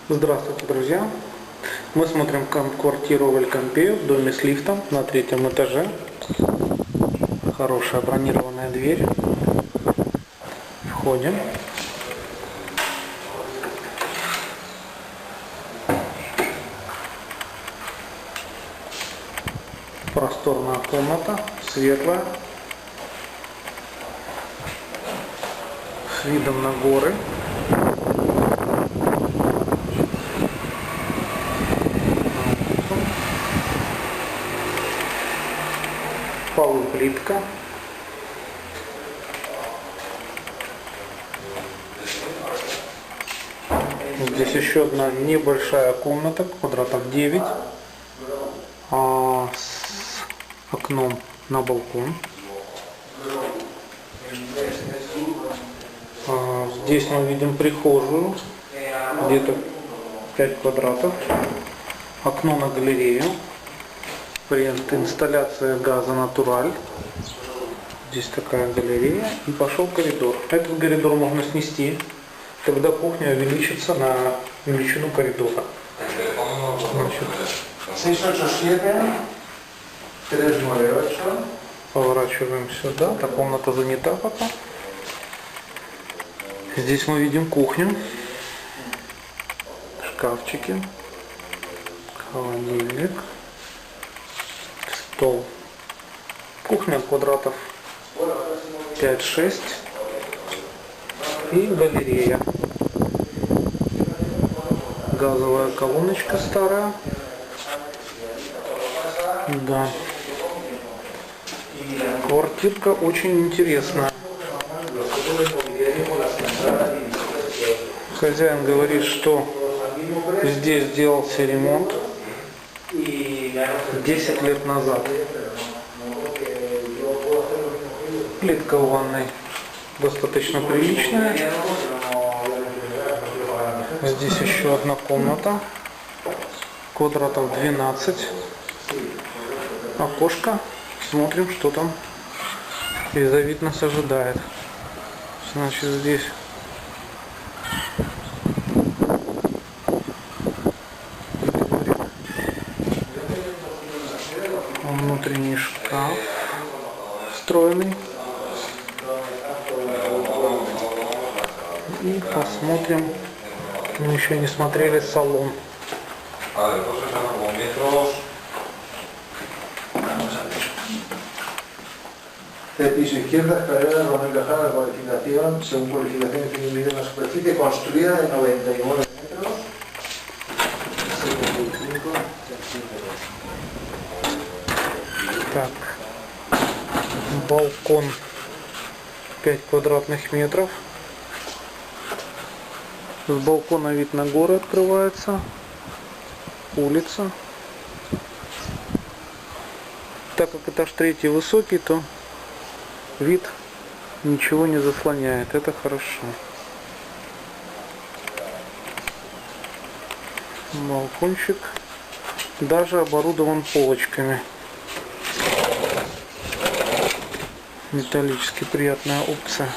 Здравствуйте, друзья! Мы смотрим квартиру в Эль-Кампею в доме с лифтом на 3-м этаже. Хорошая бронированная дверь. Входим. Просторная комната, светлая, с видом на горы. Полы плитка. Здесь еще одна небольшая комната, квадратов 9, с окном на балкон. Здесь мы видим прихожую, где-то 5 квадратов, окно на галерею, инсталляция газа натураль. Здесь такая галерея, и пошел коридор. Этот коридор можно снести, тогда кухня увеличится на величину коридора. Поворачиваем сюда, эта комната занята пока. Здесь мы видим кухню, шкафчики, холодильник, стол. Кухня квадратов 5-6 и галерея. Газовая колоночка старая. Да. Квартирка очень интересная. Хозяин говорит, что здесь делался ремонт 10 лет назад. Плитка в ванной достаточно приличная. Здесь еще одна комната, квадратов 12. Окошко. Смотрим, что там вид нас ожидает. Значит, здесь внутренний шкаф встроенный. И посмотрим, мы еще не смотрели салон. De piso izquierda, escaleras con encajada de cualificación, según cualificación definido una superficie construida de 99 metros, 75 centímetros. Так, балкон 5 квадратных метров. С балкона вид на горы открывается, улица. Так как этаж 3 высокий, то вид ничего не заслоняет, это хорошо. Балкончик даже оборудован полочками. Металлически приятная опция.